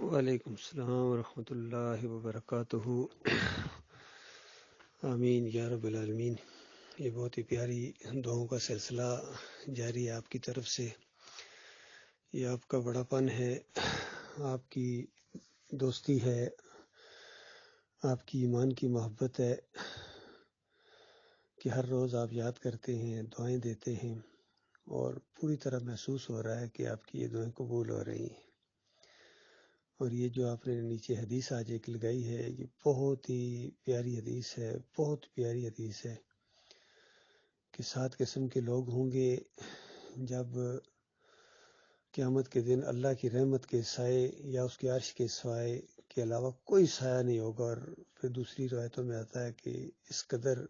وعلیکم السلام ورحمۃ اللہ وبرکاتہ۔ آمین یا رب العالمین۔ یہ بہت ہی پیاری دعاؤں کا سلسلہ جاری ہے آپ کی طرف سے۔ یہ آپ کا بڑا پن ہے، آپ کی دوستی ہے، آپ کی ایمان کی محبت ہے کہ ہر روز آپ یاد کرتے ہیں، دعائیں دیتے ہیں، اور پوری طرح محسوس ہو رہا ہے کہ آپ کی یہ دعائیں قبول ہو رہی ہیں۔ اور یہ جو آپ نے نیچے حدیث آج ایک لگائی ہے، یہ بہت ہی پیاری حدیث ہے، بہت پیاری حدیث ہے کہ 7 قسم کے لوگ ہوں گے جب قیامت کے دن اللہ کی رحمت کے سائے یا اس کے عرش کے سائے کے علاوہ کوئی سایہ نہیں ہوگا۔ اور پھر دوسری روایتوں میں آتا ہے کہ اس قدر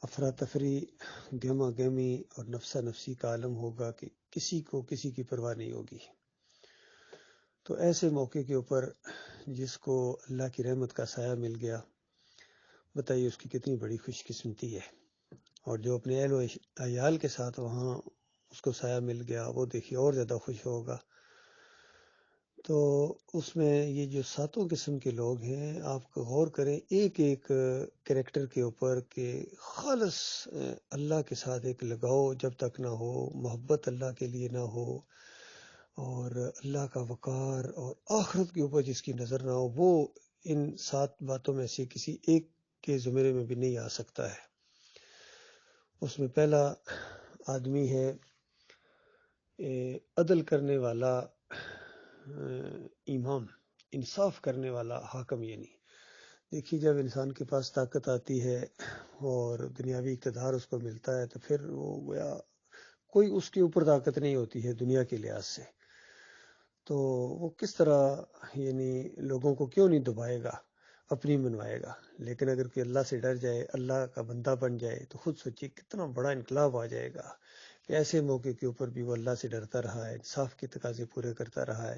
افراتفری، گہما گہمی اور نفسا نفسی کا عالم ہوگا کہ کسی کو کسی کی پرواہ نہیں ہوگی۔ تو ایسے موقع کے اوپر جس کو اللہ کی رحمت کا سایہ مل گیا، بتائیے اس کی کتنی بڑی خوش قسمتی ہے۔ اور جو اپنے اہل و عیال کے ساتھ وہاں اس کو سایہ مل گیا، وہ دیکھیے اور زیادہ خوش ہوگا۔ تو اس میں یہ جو 7 قسم کے لوگ ہیں، آپ غور کریں ایک ایک کریکٹر کے اوپر کہ خالص اللہ کے ساتھ ایک لگاؤ جب تک نہ ہو، محبت اللہ کے لیے نہ ہو، اور اللہ کا وقار اور آخرت کے اوپر جس کی نظر نہ ہو، وہ ان 7 باتوں میں سے کسی ایک کے زمرے میں بھی نہیں آ سکتا ہے۔ اس میں پہلا آدمی ہے عدل کرنے والا امام، انصاف کرنے والا حاکم۔ یعنی دیکھیے جب انسان کے پاس طاقت آتی ہے اور دنیاوی اقتدار اس کو ملتا ہے تو پھر وہ گویا کوئی اس کے اوپر طاقت نہیں ہوتی ہے دنیا کے لحاظ سے، تو وہ کس طرح یعنی لوگوں کو کیوں نہیں دبائے گا، اپنی منوائے گا۔ لیکن اگر کوئی اللہ سے ڈر جائے، اللہ کا بندہ بن جائے، تو خود سوچیے کتنا بڑا انقلاب آ جائے گا کہ ایسے موقع کے اوپر بھی وہ اللہ سے ڈرتا رہا ہے، انصاف کے تقاضے پورے کرتا رہا ہے،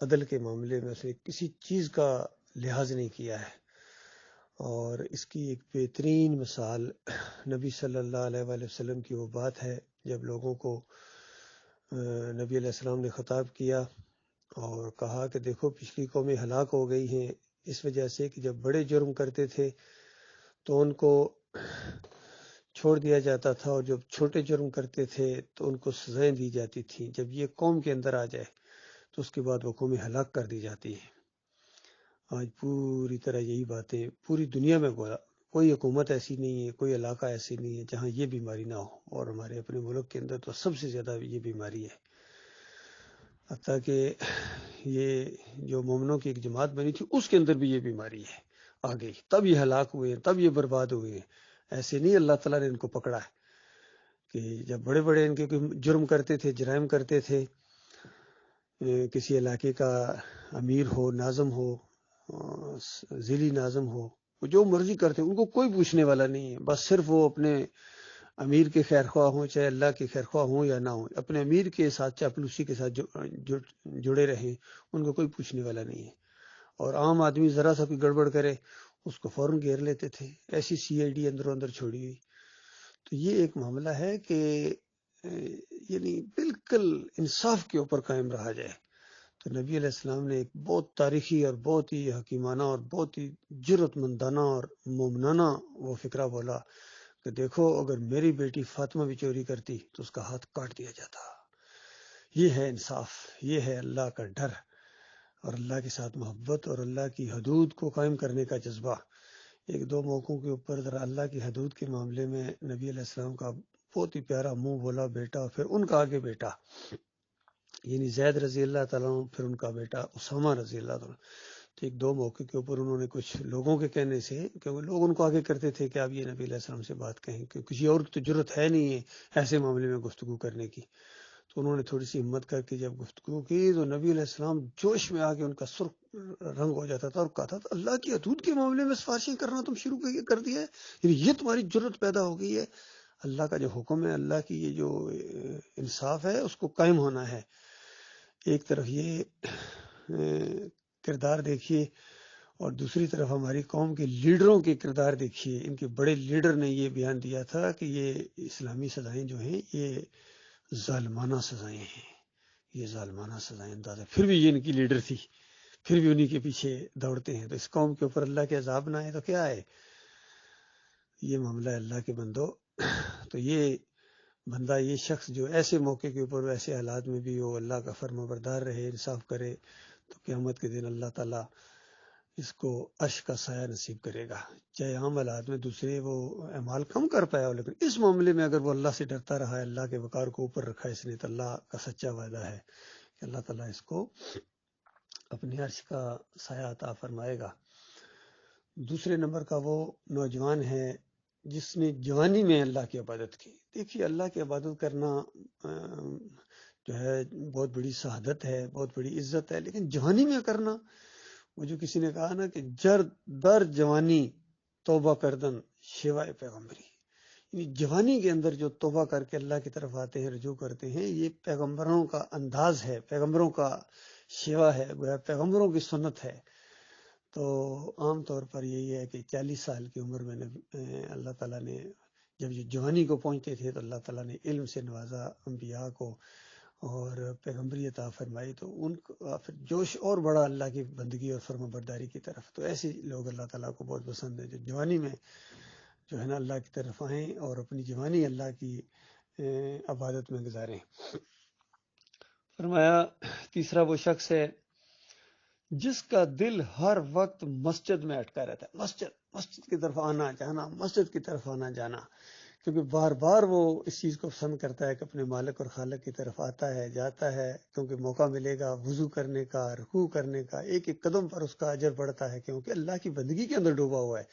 عدل کے معاملے میں اسے کسی چیز کا لحاظ نہیں کیا ہے۔ اور اس کی ایک بہترین مثال نبی صلی اللہ علیہ وآلہ وسلم کی وہ بات ہے جب لوگوں کو نبی علیہ السلام نے خطاب کیا اور کہا کہ دیکھو پچھلی قومیں ہلاک ہو گئی ہیں اس وجہ سے کہ جب بڑے جرم کرتے تھے تو ان کو چھوڑ دیا جاتا تھا، اور جب چھوٹے جرم کرتے تھے تو ان کو سزائیں دی جاتی تھیں۔ جب یہ قوم کے اندر آ جائے تو اس کے بعد وہ قومیں ہلاک کر دی جاتی ہیں۔ آج پوری طرح یہی باتیں پوری دنیا میں کوئی حکومت ایسی نہیں ہے، کوئی علاقہ ایسی نہیں ہے جہاں یہ بیماری نہ ہو، اور ہمارے اپنے ملک کے اندر تو سب سے زیادہ یہ بیماری ہے۔ حتیٰ کہ یہ جو مومنوں کی ایک جماعت بنی تھی اس کے اندر بھی یہ بیماری ہے، آ گئی، تب یہ ہلاک ہوئے ہیں، تب یہ برباد ہوئے ہیں۔ ایسے نہیں اللہ تعالیٰ نے ان کو پکڑا ہے کہ جب بڑے بڑے ان کے جرم کرتے تھے، جرائم کرتے تھے، کسی علاقے کا امیر ہو، ناظم ہو، ذیلی ناظم ہو، وہ جو مرضی کرتے ان کو کوئی پوچھنے والا نہیں ہے، بس صرف وہ اپنے امیر کے خیر خواہ ہوں، چاہے اللہ کے خیر خواہ ہوں یا نہ ہوں، اپنے امیر کے ساتھ چاپلوسی کے ساتھ جڑے رہیں، ان کو کوئی پوچھنے والا نہیں ہے۔ اور عام آدمی ذرا سا کوئی گڑبڑ کرے اس کو فوراً گھیر لیتے تھے، ایسی CID اندروں اندر چھوڑی ہوئی۔ تو یہ ایک معاملہ ہے کہ یعنی بالکل انصاف کے اوپر قائم رہا جائے۔ تو نبی علیہ السلام نے ایک بہت تاریخی اور بہت ہی حکیمانہ اور بہت ہی جرأت مندانہ اور مومنانہ وہ فکرہ بولا کہ دیکھو اگر میری بیٹی فاطمہ بھی چوری کرتی تو اس کا ہاتھ کاٹ دیا جاتا۔ یہ ہے انصاف، یہ ہے اللہ کا ڈر اور اللہ کے ساتھ محبت اور اللہ کی حدود کو قائم کرنے کا جذبہ۔ ایک دو موقعوں کے اوپر ذرا اللہ کی حدود کے معاملے میں نبی علیہ السلام کا بہت ہی پیارا منہ بولا بیٹا، اور پھر ان کا آگے بیٹا یعنی زید رضی اللہ تعالیٰ عنہ، پھر ان کا بیٹا اسامہ رضی اللہ تعالیٰ عنہ۔ تو ایک دو موقع کے اوپر انہوں نے کچھ لوگوں کے کہنے سے، کیونکہ لوگ ان کو آگے کرتے تھے کہ آپ یہ نبی علیہ السلام سے بات کہیں، کہ کسی اور کی تو جرت ہے نہیں ہے ایسے معاملے میں گفتگو کرنے کی، تو انہوں نے تھوڑی سی ہمت کر کے جب گفتگو کی تو نبی علیہ السلام جوش میں آ کے ان کا سرخ رنگ ہو جاتا تھا اور کہا تھا اللہ کی حدود کے معاملے میں سفارشیں کرنا تم شروع کر دیا ہے، یعنی یہ تمہاری جرت پیدا ہو گئی ہے۔ اللہ کا جو حکم ہے، اللہ کی یہ جو انصاف ہے اس کو قائم ہونا ہے۔ ایک طرف یہ کردار دیکھیے اور دوسری طرف ہماری قوم کے لیڈروں کے کردار دیکھیے۔ ان کے بڑے لیڈر نے یہ بیان دیا تھا کہ یہ اسلامی سزائیں جو ہیں یہ ظالمانہ سزائیں ہیں، یہ ظالمانہ سزائیں انداز ہے، پھر بھی یہ ان کی لیڈر تھی پھر بھی انہی کے پیچھے دوڑتے ہیں۔ تو اس قوم کے اوپر اللہ کے عذاب نہ آئے تو کیا ہے؟ یہ معاملہ ہے اللہ کے بندو۔ تو یہ بندہ، یہ شخص جو ایسے موقع کے اوپر ایسے حالات میں بھی وہ اللہ کا فرما بردار رہے، انصاف کرے، تو قیامت کے دن اللہ تعالیٰ اس کو عرش کا سایہ نصیب کرے گا۔ چاہے عام حالات میں دوسرے وہ اعمال کم کر پایا ہو، لیکن اس معاملے میں اگر وہ اللہ سے ڈرتا رہا ہے، اللہ کے وقار کو اوپر رکھا اس نے، تو اللہ کا سچا وعدہ ہے کہ اللہ تعالیٰ اس کو اپنے عرش کا سایہ عطا فرمائے گا۔ دوسرے نمبر کا وہ نوجوان ہے جس نے جوانی میں اللہ کی عبادت کی۔ دیکھیے، اللہ کی عبادت کرنا جو ہے بہت بڑی سعادت ہے، بہت بڑی عزت ہے، لیکن جوانی میں کرنا، وہ جو کسی نے کہا نا کہ در جوانی توبہ کردن شیوائے پیغمبری، یعنی جوانی کے اندر جو توبہ کر کے اللہ کی طرف آتے ہیں، رجوع کرتے ہیں، یہ پیغمبروں کا انداز ہے، پیغمبروں کا شیوا ہے، گویا پیغمبروں کی سنت ہے۔ تو عام طور پر یہی ہے کہ 40 سال کی عمر میں اللہ تعالیٰ نے جب یہ جوانی کو پہنچتے تھے تو اللہ تعالیٰ نے علم سے نوازا انبیاء کو اور پیغمبری عطا فرمائی، تو ان کا پھر جوش اور بڑا اللہ کی بندگی اور فرما برداری کی طرف۔ تو ایسے لوگ اللہ تعالیٰ کو بہت پسند ہیں جو جوانی میں جو ہے نا اللہ کی طرف آئیں اور اپنی جوانی اللہ کی عبادت میں گزاریں۔ فرمایا تیسرا وہ شخص ہے جس کا دل ہر وقت مسجد میں اٹکا رہتا ہے، مسجد کی طرف آنا جانا، مسجد کی طرف آنا جانا، کیونکہ بار بار وہ اس چیز کو پسند کرتا ہے کہ اپنے مالک اور خالق کی طرف آتا ہے، جاتا ہے، کیونکہ موقع ملے گا وضو کرنے کا، رکوع کرنے کا، ایک ایک قدم پر اس کا اجر بڑھتا ہے، کیونکہ اللہ کی بندگی کے اندر ڈوبا ہوا ہے۔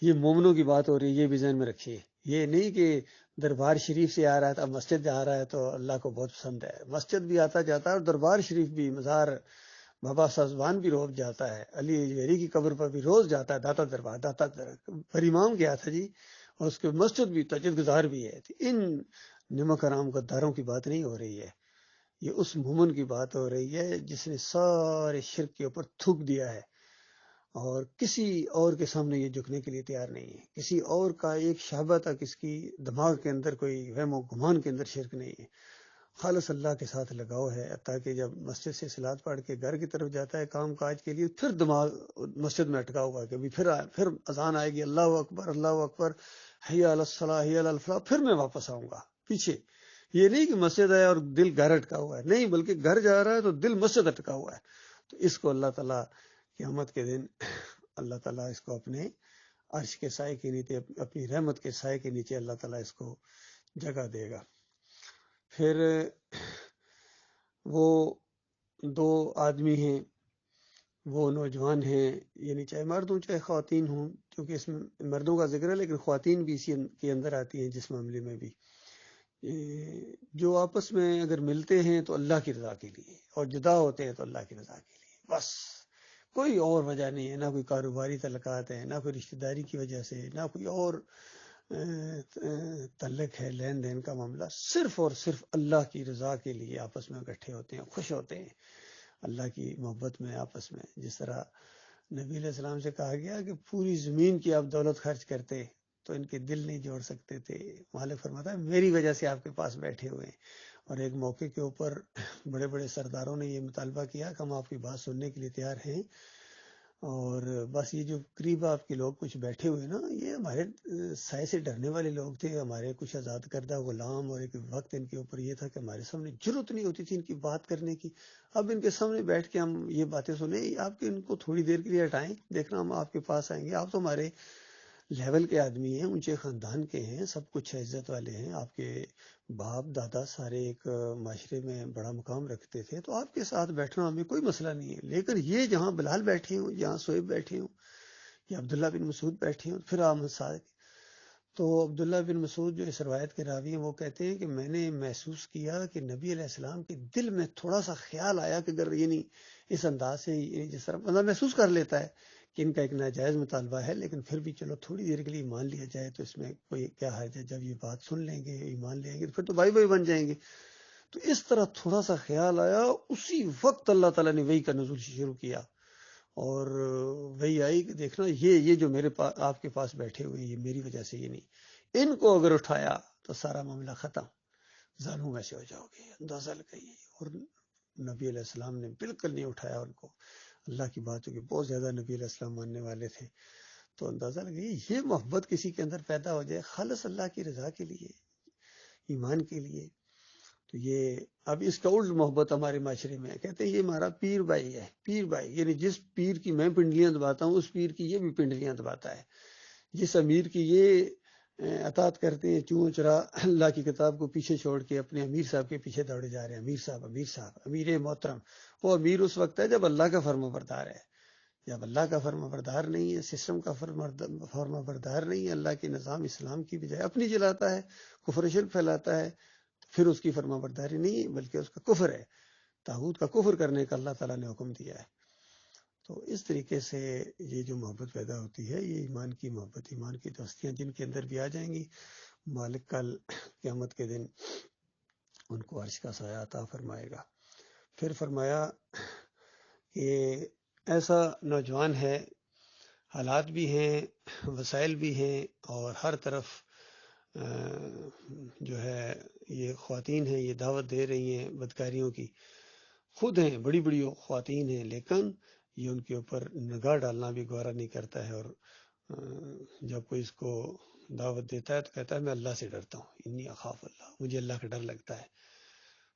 یہ مومنوں کی بات ہو رہی ہے، یہ بھی ذہن میں رکھیے۔ یہ نہیں کہ دربار شریف سے آ رہا ہے تو اب مسجد جا رہا ہے تو اللہ کو بہت پسند ہے۔ مسجد بھی آتا جاتا ہے اور دربار شریف بھی، مزار بابا سازوان بھی روز جاتا ہے، علی جویری کی قبر پر بھی روز جاتا ہے، داتا دربار پر امام گیا تھا جی، اور اس کے مسجد بھی تہجد گزار بھی ہے۔ ان نمک حرام غداروں کی بات نہیں ہو رہی ہے، یہ اس مومن کی بات ہو رہی ہے جس نے سارے شرک کے اوپر تھوک دیا ہے اور کسی اور کے سامنے یہ جھکنے کے لیے تیار نہیں ہے، کسی اور کا ایک شعبہ تک اس کی دماغ کے اندر کوئی وہم و گمان کے اندر شرک نہیں ہے، خالص اللہ کے ساتھ لگاؤ ہے، تاکہ جب مسجد سے صلات پڑھ کے گھر کی طرف جاتا ہے کام کاج کے لیے، پھر دماغ مسجد میں اٹکا ہوا کہ پھر اذان آئے گی، اللہ اکبر، حی علی الصلاۃ، حی علی الفلاح، پھر میں واپس آؤں گا پیچھے۔ یہ نہیں کہ مسجد ہے اور دل گھر اٹکا ہوا ہے، نہیں، بلکہ گھر جا رہا ہے تو دل مسجد اٹکا ہوا ہے۔ تو اس کو اللہ تعالیٰ قیامت کے دن اللہ تعالیٰ اس کو اپنے عرش کے سائے کے نیچے، اپنی رحمت کے سائے کے نیچے اللہ تعالیٰ اس کو جگہ دے گا۔ پھر وہ دو آدمی ہیں، وہ نوجوان ہیں، یعنی چاہے مرد ہوں چاہے خواتین ہوں، کیونکہ اس میں مردوں کا ذکر ہے لیکن خواتین بھی اسی کے اندر آتی ہیں جس معاملے میں بھی، جو آپس میں اگر ملتے ہیں تو اللہ کی رضا کے لیے اور جدا ہوتے ہیں تو اللہ کی رضا کے لیے، بس کوئی اور وجہ نہیں ہے، نہ کوئی کاروباری تعلقات ہیں، نہ کوئی رشتہ داری کی وجہ سے، نہ کوئی اور تعلق ہے، لین دین کا معاملہ، صرف اور صرف اللہ کی رضا کے لیے آپس میں اکٹھے ہوتے ہیں، خوش ہوتے ہیں اللہ کی محبت میں آپس میں۔ جس طرح نبی علیہ السلام سے کہا گیا کہ پوری زمین کی آپ دولت خرچ کرتے تو ان کے دل نہیں جوڑ سکتے تھے، مالک فرماتا ہے میری وجہ سے آپ کے پاس بیٹھے ہوئے ہیں۔ اور ایک موقع کے اوپر بڑے بڑے سرداروں نے یہ مطالبہ کیا کہ ہم آپ کی بات سننے کے لیے تیار ہیں، اور بس یہ جو قریب آپ کے لوگ کچھ بیٹھے ہوئے نا، یہ ہمارے سائے سے ڈرنے والے لوگ تھے، ہمارے کچھ آزاد کردہ غلام، اور ایک وقت ان کے اوپر یہ تھا کہ ہمارے سامنے جرات نہیں ہوتی تھی ان کی بات کرنے کی، اب ان کے سامنے بیٹھ کے ہم یہ باتیں سنیں، آپ کے ان کو تھوڑی دیر کے لیے ہٹائیں، دیکھنا ہم آپ کے پاس آئیں گے، آپ تو ہمارے لیول کے آدمی ہیں، اونچے خاندان کے ہیں، سب کچھ عزت والے ہیں، آپ کے باپ دادا سارے ایک معاشرے میں بڑا مقام رکھتے تھے، تو آپ کے ساتھ بیٹھنا ہمیں کوئی مسئلہ نہیں ہے، لیکن یہ جہاں بلال بیٹھے ہوں، جہاں سہیب بیٹھے ہوں، یا عبداللہ بن مسعود بیٹھے ہوں، پھر آپ ساتھ۔ تو عبداللہ بن مسعود جو اس روایت کے راوی ہیں وہ کہتے ہیں کہ میں نے محسوس کیا کہ نبی علیہ السلام کے دل میں تھوڑا سا خیال آیا کہ اگر یعنی اس انداز سے جس طرح بندہ محسوس کر لیتا ہے کہ ان کا ایک ناجائز مطالبہ ہے، لیکن پھر بھی چلو تھوڑی دیر کے لیے مان لیا جائے تو اس میں کوئی کیا حرج ہے، جب یہ بات سن لیں گے، ایمان لیں گے تو پھر تو بھائی بھائی بن جائیں گے۔ تو اس طرح تھوڑا سا خیال آیا، اسی وقت اللہ تعالیٰ نے وحی کا نزول شروع کیا، اور وہی آئی کہ دیکھنا یہ جو میرے پاس آپ کے پاس بیٹھے ہوئے یہ میری وجہ سے، یہ نہیں، ان کو اگر اٹھایا تو سارا معاملہ ختم، ظالموں میں سے ہو جاؤ گے، اندازہ لگائیے۔ اور نبی علیہ السلام نے بالکل نہیں اٹھایا ان کو، اللہ کی بات چونکہ بہت زیادہ نبی علیہ السلام ماننے والے تھے، تو اندازہ لگے یہ محبت کسی کے اندر پیدا ہو جائے خالص اللہ کی رضا کے لیے، ایمان کے لیے، تو یہ اب اس کا الٹ محبت ہمارے معاشرے میں ہے، کہتے ہیں یہ ہمارا پیر بھائی ہے، پیر بھائی یعنی جس پیر کی میں پنڈلیاں دباتا ہوں اس پیر کی یہ بھی پنڈلیاں دباتا ہے، جس امیر کی یہ اطاعت کرتے ہیں چوں چرا اللہ کی کتاب کو پیچھے چھوڑ کے اپنے امیر صاحب کے پیچھے دوڑے جا رہے ہیں، امیر صاحب امیر صاحب امیر محترم، وہ امیر اس وقت ہے جب اللہ کا فرما بردار ہے، جب اللہ کا فرما بردار نہیں ہے، سسٹم کا فرما بردار نہیں ہے، اللہ کے نظام اسلام کی بجائے اپنی چلاتا ہے، کفر و شرک پھیلاتا ہے، پھر اس کی فرما برداری نہیں ہے بلکہ اس کا کفر ہے، طاغوت کا کفر کرنے کا اللہ تعالیٰ نے حکم دیا ہے۔ تو اس طریقے سے یہ جو محبت پیدا ہوتی ہے یہ ایمان کی محبت، ایمان کی دوستیاں جن کے اندر بھی آ جائیں گی، مالک کل قیامت کے دن ان کو عرش کا سایہ عطا فرمائے گا۔ پھر فرمایا کہ ایسا نوجوان ہے، حالات بھی ہیں، وسائل بھی ہیں، اور ہر طرف جو ہے یہ خواتین ہیں، یہ دعوت دے رہی ہیں بدکاریوں کی، خود ہیں بڑی بڑی خواتین ہیں، لیکن یہ ان کے اوپر نگاہ ڈالنا بھی گوارا نہیں کرتا ہے، اور جب کوئی اس کو دعوت دیتا ہے تو کہتا ہے میں اللہ سے ڈرتا ہوں، انی اخاف اللہ، مجھے اللہ کا ڈر لگتا ہے،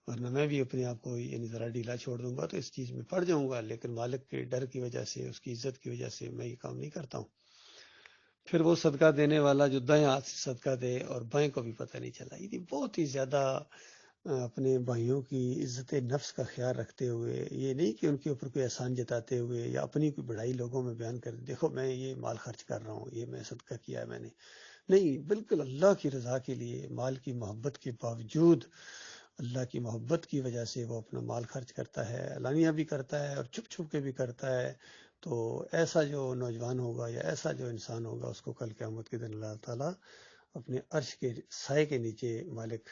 ورنہ میں بھی اپنے آپ کو یعنی ذرا ڈھیلا چھوڑ دوں گا تو اس چیز میں پڑ جاؤں گا، لیکن مالک کے ڈر کی وجہ سے، اس کی عزت کی وجہ سے میں یہ کام نہیں کرتا ہوں۔ پھر وہ صدقہ دینے والا جو دائیں ہاتھ سے صدقہ دے اور بائیں کو بھی پتہ نہیں چلا، یہ بہت ہی زیادہ اپنے بھائیوں کی عزت نفس کا خیال رکھتے ہوئے، یہ نہیں کہ ان کے اوپر کوئی احسان جتاتے ہوئے یا اپنی کوئی بڑائی لوگوں میں بیان کر دیکھو میں یہ مال خرچ کر رہا ہوں، یہ میں صدقہ کیا ہے میں نے، نہیں، بالکل اللہ کی رضا کے لیے، مال کی محبت کے باوجود اللہ کی محبت کی وجہ سے وہ اپنا مال خرچ کرتا ہے، علانیہ بھی کرتا ہے اور چھپ چھپ کے بھی کرتا ہے۔ تو ایسا جو نوجوان ہوگا یا ایسا جو انسان ہوگا اس کو کل قیامت کے دن اللہ تعالیٰ اپنے عرش کے سائے کے نیچے مالک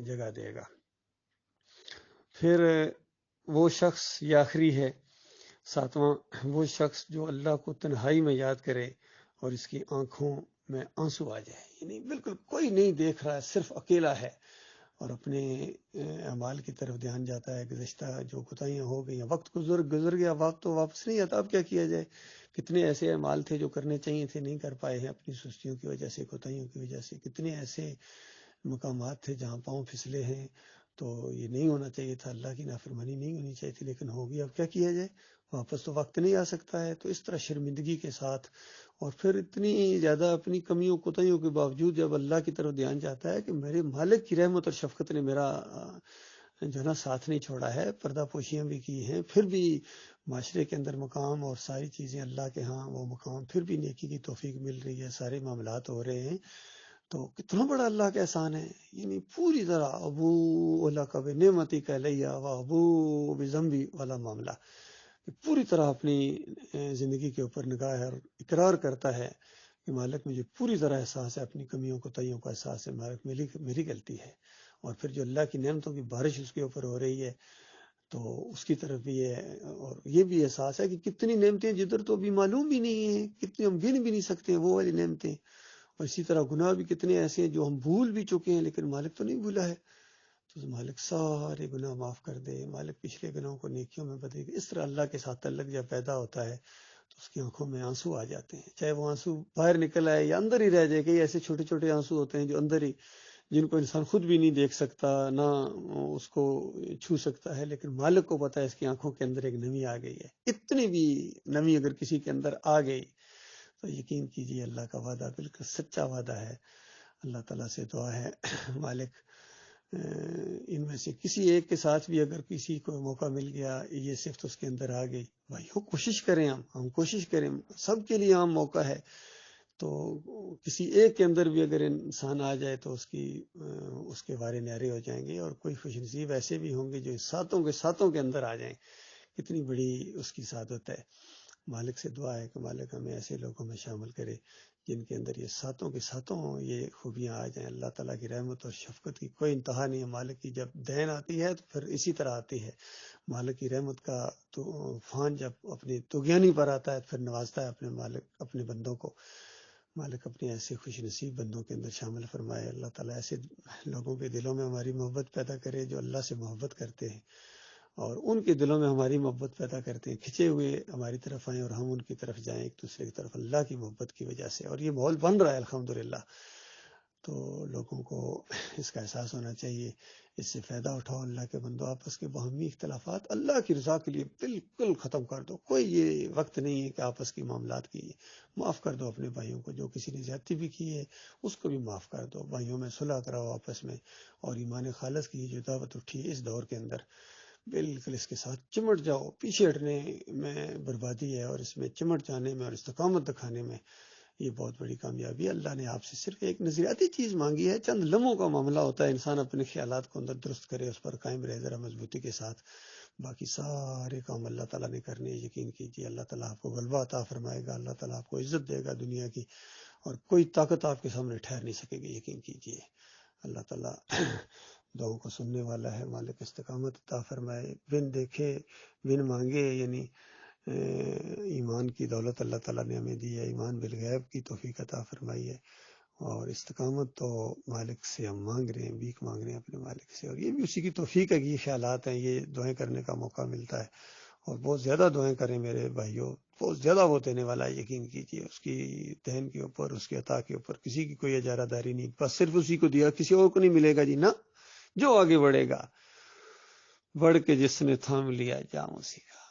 جگہ دے گا۔ پھر وہ شخص یہ آخری ہے، ساتواں، وہ شخص جو اللہ کو تنہائی میں یاد کرے اور اس کی آنکھوں میں آنسو آ جائے، یعنی بالکل کوئی نہیں دیکھ رہا ہے، صرف اکیلا ہے اور اپنے اعمال کی طرف دھیان جاتا ہے، گزشتہ جو کوتاہیاں ہو گئی ہیں، وقت گزر گیا، وقت تو واپس نہیں آتا، اب کیا کیا جائے، کتنے ایسے اعمال تھے جو کرنے چاہیے تھے نہیں کر پائے ہیں اپنی سستیوں کی وجہ سے، کوتاہیوں کی وجہ سے، کتنے ایسے مقامات تھے جہاں پاؤں پھسلے ہیں، تو یہ نہیں ہونا چاہیے تھا، اللہ کی نافرمانی نہیں ہونی چاہیے تھی، لیکن ہو گئی، اب کیا کیا جائے، واپس تو وقت نہیں آ سکتا ہے۔ تو اس طرح شرمندگی کے ساتھ اور پھر اتنی زیادہ اپنی کمیوں کوتاہیوں کے باوجود جب اللہ کی طرف دھیان جاتا ہے کہ میرے مالک کی رحمت اور شفقت نے میرا جو ہے نا ساتھ نہیں چھوڑا ہے، پردہ پوشیاں بھی کی ہیں، پھر بھی معاشرے کے اندر مقام اور ساری چیزیں اللہ کے ہاں وہ مقام، پھر بھی نیکی کی توفیق مل رہی ہے، سارے معاملات ہو رہے ہیں، تو کتنا بڑا اللہ کا احسان ہے، یعنی پوری طرح ابو اللہ کا نعمتی کا لیا و ابو بذنبی والا معاملہ، پوری طرح اپنی زندگی کے اوپر نگاہ ہے اور اقرار کرتا ہے کہ مالک مجھے پوری طرح احساس ہے، اپنی کمیوں کوتاہیوں کا احساس ہے، مالک میری غلطی ہے، اور پھر جو اللہ کی نعمتوں کی بارش اس کے اوپر ہو رہی ہے تو اس کی طرف بھی ہے، اور یہ بھی احساس ہے کہ کتنی نعمتیں جدھر تو بھی معلوم بھی نہیں ہیں، کتنی ہم گن بھی نہیں سکتے ہیں وہ والی نعمتیں، اور اسی طرح گناہ بھی کتنے ایسے ہیں جو ہم بھول بھی چکے ہیں لیکن مالک تو نہیں بھولا ہے، تو مالک سارے گناہ معاف کر دے، مالک پچھلے گناہوں کو نیکیوں میں بدلے گا۔ اس طرح اللہ کے ساتھ تعلق جب پیدا ہوتا ہے تو اس کی آنکھوں میں آنسو آ جاتے ہیں، چاہے وہ آنسو باہر نکل آئے یا اندر ہی رہ جائے، کئی ایسے چھوٹے چھوٹے آنسو ہوتے ہیں جو اندر ہی، جن کو انسان خود بھی نہیں دیکھ سکتا، نہ اس کو چھو سکتا ہے، لیکن مالک کو پتا ہے اس کی آنکھوں کے اندر ایک نمی آ گئی ہے، اتنی بھی نمی اگر کسی کے اندر آ گئی تو یقین کیجیے اللہ کا وعدہ بالکل سچا وعدہ ہے۔ اللہ تعالیٰ سے دعا ہے مالک ان میں سے کسی ایک کے ساتھ بھی اگر کسی کو موقع مل گیا، یہ صفت اس کے اندر آ گئی، بھائی کوشش کریں، ہم کوشش کریں، سب کے لیے عام موقع ہے، تو کسی ایک کے اندر بھی اگر انسان آ جائے تو اس کے وارے نیارے ہو جائیں گے، اور کوئی خوش نصیب ایسے بھی ہوں گے جو ساتوں کے اندر آ جائیں، کتنی بڑی اس کی سعادت ہے۔ مالک سے دعا ہے کہ مالک ہمیں ایسے لوگوں میں شامل کرے جن کے اندر یہ ساتوں کے ساتوں یہ خوبیاں آ جائیں۔ اللہ تعالیٰ کی رحمت اور شفقت کی کوئی انتہا نہیں ہے، مالک کی جب دین آتی ہے تو پھر اسی طرح آتی ہے، مالک کی رحمت کا طوفان جب اپنی طغیانی پر آتا ہے پھر نوازتا ہے اپنے بندوں کو۔ مالک اپنے ایسے خوش نصیب بندوں کے اندر شامل فرمائے، اللہ تعالیٰ ایسے لوگوں کے دلوں میں ہماری محبت پیدا کرے جو اللہ سے محبت کرتے ہیں اور ان کے دلوں میں ہماری محبت پیدا کرتے ہیں، کھنچے ہوئے ہماری طرف آئیں اور ہم ان کی طرف جائیں ایک دوسرے کی طرف اللہ کی محبت کی وجہ سے، اور یہ ماحول بن رہا ہے الحمدللہ۔ تو لوگوں کو اس کا احساس ہونا چاہیے، اس سے فائدہ اٹھاؤ۔ اللہ کے بندو، آپس کے باہمی اختلافات اللہ کی رضا کے لیے بالکل ختم کر دو۔ کوئی یہ وقت نہیں ہے کہ آپس کی معاملات کی، معاف کر دو اپنے بھائیوں کو، جو کسی نے زیادتی بھی کی ہے اس کو بھی معاف کر دو، بھائیوں میں صلح کراؤ آپس میں، اور ایمان خالص کی جو دعوت اٹھی ہے اس دور کے اندر بالکل اس کے ساتھ چمٹ جاؤ۔ پیچھے ہٹنے میں بربادی ہے، اور اس میں چمٹ جانے میں اور استقامت دکھانے میں یہ بہت بڑی کامیابی ہے۔ اللہ نے آپ سے صرف ایک نظریاتی چیز مانگی ہے، چند لمحوں کا معاملہ ہوتا ہے، انسان اپنے خیالات کو اندر درست کرے، اس پر قائم رہے ذرا مضبوطی کے ساتھ، باقی سارے کام اللہ تعالیٰ نے کرنے۔ یقین کیجیے اللہ تعالیٰ آپ کو غلبہ عطا فرمائے گا، اللہ تعالیٰ آپ کو عزت دے گا دنیا کی، اور کوئی طاقت آپ کے سامنے ٹھہر نہیں سکے گی، یقین کیجیے۔ اللہ تعالیٰ دعاؤں کو سننے والا ہے، مالک استقامت عطا فرمائے، بن دیکھے بن مانگے، یعنی ایمان کی دولت اللہ تعالیٰ نے ہمیں دی ہے، ایمان بالغیب کی توفیق عطا فرمائی ہے، اور استقامت تو مالک سے ہم مانگ رہے ہیں، بھیک مانگ رہے ہیں اپنے مالک سے، اور یہ بھی اسی کی توفیق ہے کہ یہ خیالات ہیں، یہ دعائیں کرنے کا موقع ملتا ہے۔ اور بہت زیادہ دعائیں کریں میرے بھائیوں، بہت زیادہ وہ دینے والا ہے، یقین کیجیے۔ اس کی دہن کے اوپر، اس کے عطا کے اوپر کسی کی کوئی اجارہ داری نہیں، بس صرف اسی کو دیا، کسی اور کو نہیں ملے گا جی نا۔ جو آگے بڑھے گا، بڑھ کے جس نے تھام لیا جام اسی کا۔